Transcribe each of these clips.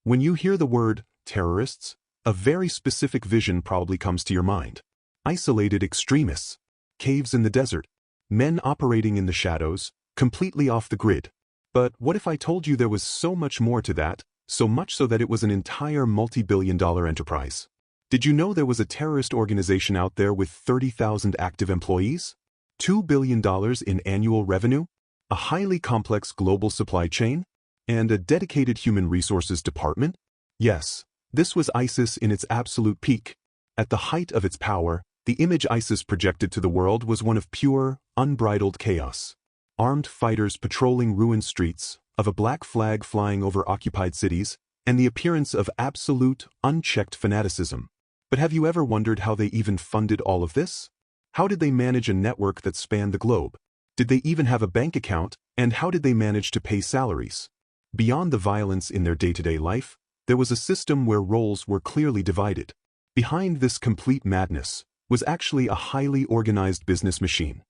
When you hear the word terrorists, a very specific vision probably comes to your mind. Isolated extremists, caves in the desert, men operating in the shadows, completely off the grid. But what if I told you there was so much more to that, so much so that it was an entire multi-billion-dollar enterprise? Did you know there was a terrorist organization out there with 30,000 active employees? $2 billion in annual revenue? A highly complex global supply chain? And a dedicated human resources department? Yes, this was ISIS in its absolute peak. At the height of its power, the image ISIS projected to the world was one of pure, unbridled chaos. Armed fighters patrolling ruined streets, of a black flag flying over occupied cities, and the appearance of absolute, unchecked fanaticism. But have you ever wondered how they even funded all of this? How did they manage a network that spanned the globe? Did they even have a bank account, and how did they manage to pay salaries? Beyond the violence in their day-to-day life, there was a system where roles were clearly divided. Behind this complete madness was actually a highly organized business machine.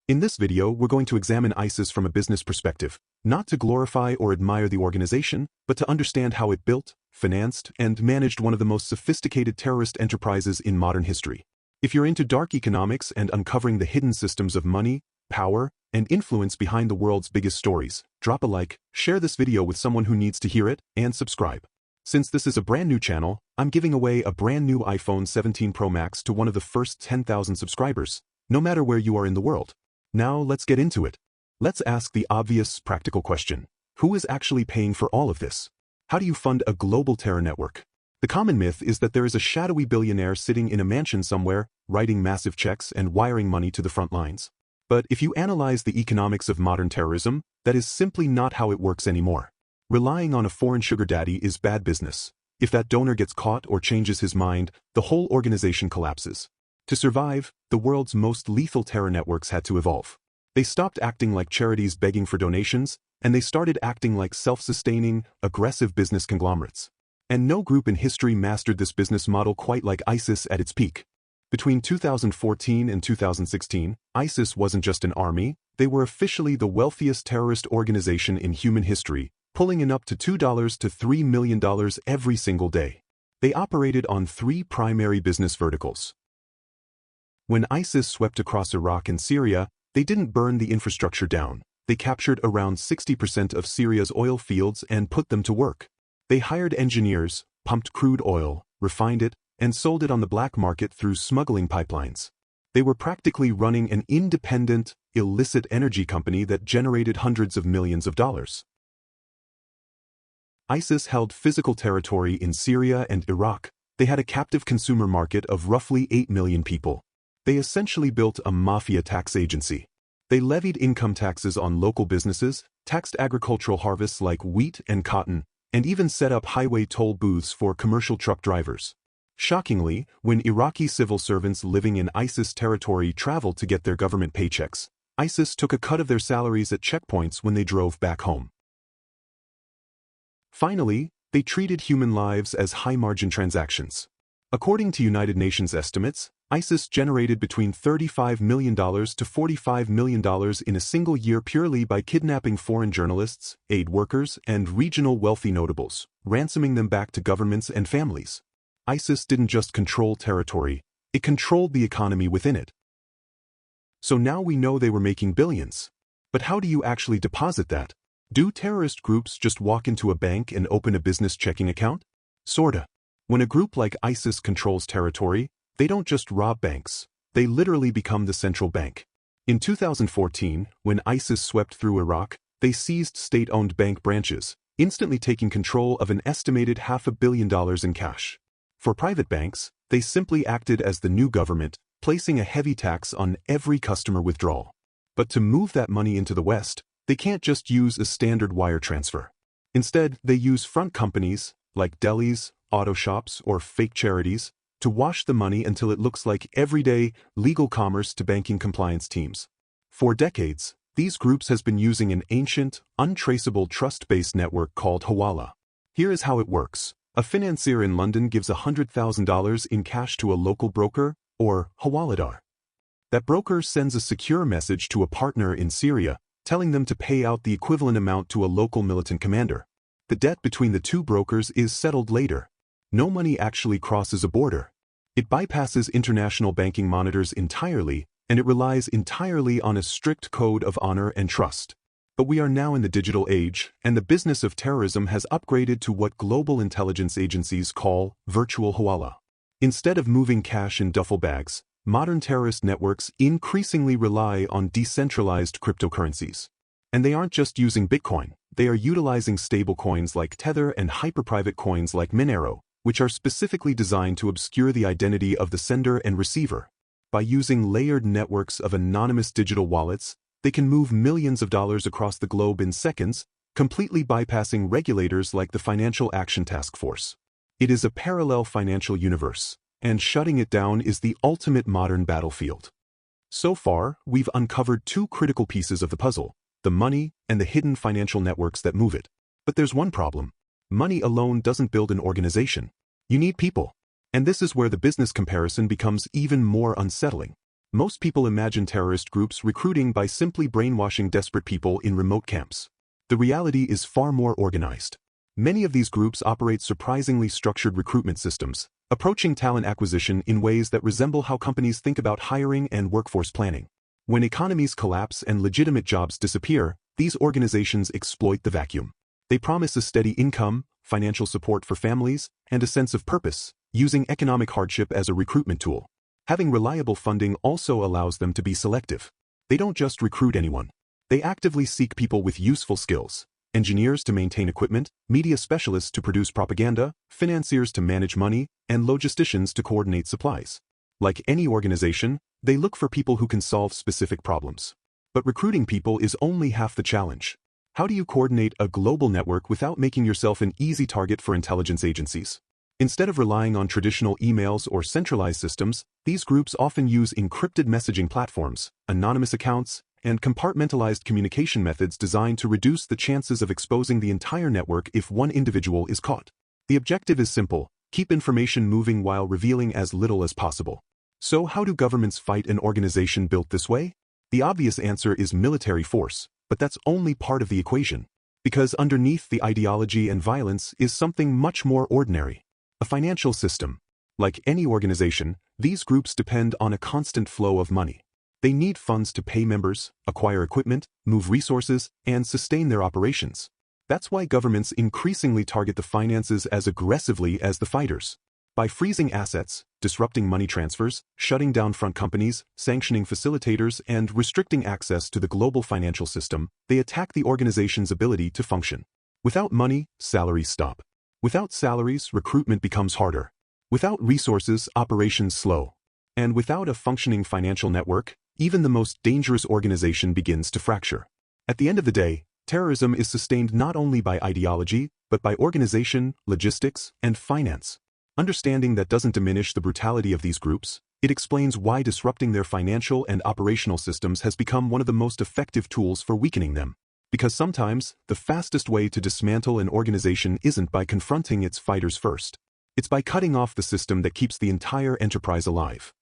In this video, we're going to examine ISIS from a business perspective, not to glorify or admire the organization, but to understand how it built, financed, and managed one of the most sophisticated terrorist enterprises in modern history. If you're into dark economics and uncovering the hidden systems of money, power, and influence behind the world's biggest stories, drop a like, share this video with someone who needs to hear it, and subscribe. Since this is a brand new channel, I'm giving away a brand new iPhone 17 Pro Max to one of the first 10,000 subscribers, no matter where you are in the world. Now let's get into it. Let's ask the obvious, practical question. Who is actually paying for all of this? How do you fund a global terror network? The common myth is that there is a shadowy billionaire sitting in a mansion somewhere, writing massive checks and wiring money to the front lines. But if you analyze the economics of modern terrorism, that is simply not how it works anymore. Relying on a foreign sugar daddy is bad business. If that donor gets caught or changes his mind, the whole organization collapses. To survive, the world's most lethal terror networks had to evolve. They stopped acting like charities begging for donations, and they started acting like self-sustaining, aggressive business conglomerates. And no group in history mastered this business model quite like ISIS at its peak. Between 2014 and 2016, ISIS wasn't just an army, they were officially the wealthiest terrorist organization in human history, pulling in up to $2 to $3 million every single day. They operated on three primary business verticals. When ISIS swept across Iraq and Syria, they didn't burn the infrastructure down. They captured around 60% of Syria's oil fields and put them to work. They hired engineers, pumped crude oil, refined it, and sold it on the black market through smuggling pipelines. They were practically running an independent, illicit energy company that generated hundreds of millions of dollars. ISIS held physical territory in Syria and Iraq. They had a captive consumer market of roughly 8 million people. They essentially built a mafia tax agency. They levied income taxes on local businesses, taxed agricultural harvests like wheat and cotton, and even set up highway toll booths for commercial truck drivers. Shockingly, when Iraqi civil servants living in ISIS territory traveled to get their government paychecks, ISIS took a cut of their salaries at checkpoints when they drove back home. Finally, they treated human lives as high-margin transactions. According to United Nations estimates, ISIS generated between $35 million to $45 million in a single year purely by kidnapping foreign journalists, aid workers, and regional wealthy notables, ransoming them back to governments and families. ISIS didn't just control territory, it controlled the economy within it. So now we know they were making billions. But how do you actually deposit that? Do terrorist groups just walk into a bank and open a business checking account? Sorta. When a group like ISIS controls territory, they don't just rob banks, they literally become the central bank. In 2014, when ISIS swept through Iraq, they seized state-owned bank branches, instantly taking control of an estimated $500 million in cash. For private banks, they simply acted as the new government, placing a heavy tax on every customer withdrawal. But to move that money into the West, they can't just use a standard wire transfer. Instead, they use front companies, like delis, auto shops, or fake charities, to wash the money until it looks like everyday, legal commerce to banking compliance teams. For decades, these groups has been using an ancient, untraceable trust-based network called Hawala. Here is how it works. A financier in London gives $100,000 in cash to a local broker, or Hawaladar. That broker sends a secure message to a partner in Syria, telling them to pay out the equivalent amount to a local militant commander. The debt between the two brokers is settled later. No money actually crosses a border. It bypasses international banking monitors entirely, and it relies entirely on a strict code of honor and trust. But we are now in the digital age, and the business of terrorism has upgraded to what global intelligence agencies call virtual hawala. Instead of moving cash in duffel bags, modern terrorist networks increasingly rely on decentralized cryptocurrencies. And they aren't just using Bitcoin, they are utilizing stablecoins like Tether and hyperprivate coins like Monero, which are specifically designed to obscure the identity of the sender and receiver. By using layered networks of anonymous digital wallets, they can move millions of dollars across the globe in seconds, completely bypassing regulators like the Financial Action Task Force. It is a parallel financial universe, and shutting it down is the ultimate modern battlefield. So far, we've uncovered two critical pieces of the puzzle: the money and the hidden financial networks that move it. But there's one problem. Money alone doesn't build an organization. You need people. And this is where the business comparison becomes even more unsettling. Most people imagine terrorist groups recruiting by simply brainwashing desperate people in remote camps. The reality is far more organized. Many of these groups operate surprisingly structured recruitment systems, approaching talent acquisition in ways that resemble how companies think about hiring and workforce planning. When economies collapse and legitimate jobs disappear, these organizations exploit the vacuum. They promise a steady income, financial support for families, and a sense of purpose, using economic hardship as a recruitment tool. Having reliable funding also allows them to be selective. They don't just recruit anyone. They actively seek people with useful skills: engineers to maintain equipment, media specialists to produce propaganda, financiers to manage money, and logisticians to coordinate supplies. Like any organization, they look for people who can solve specific problems. But recruiting people is only half the challenge. How do you coordinate a global network without making yourself an easy target for intelligence agencies? Instead of relying on traditional emails or centralized systems, these groups often use encrypted messaging platforms, anonymous accounts, and compartmentalized communication methods designed to reduce the chances of exposing the entire network if one individual is caught. The objective is simple: keep information moving while revealing as little as possible. So how do governments fight an organization built this way? The obvious answer is military force, but that's only part of the equation. Because underneath the ideology and violence is something much more ordinary: a financial system. Like any organization, these groups depend on a constant flow of money. They need funds to pay members, acquire equipment, move resources, and sustain their operations. That's why governments increasingly target the finances as aggressively as the fighters. By freezing assets, disrupting money transfers, shutting down front companies, sanctioning facilitators, and restricting access to the global financial system, they attack the organization's ability to function. Without money, salaries stop. Without salaries, recruitment becomes harder. Without resources, operations slow. And without a functioning financial network, even the most dangerous organization begins to fracture. At the end of the day, terrorism is sustained not only by ideology, but by organization, logistics, and finance. Understanding that doesn't diminish the brutality of these groups. It explains why disrupting their financial and operational systems has become one of the most effective tools for weakening them. Because sometimes, the fastest way to dismantle an organization isn't by confronting its fighters first. It's by cutting off the system that keeps the entire enterprise alive.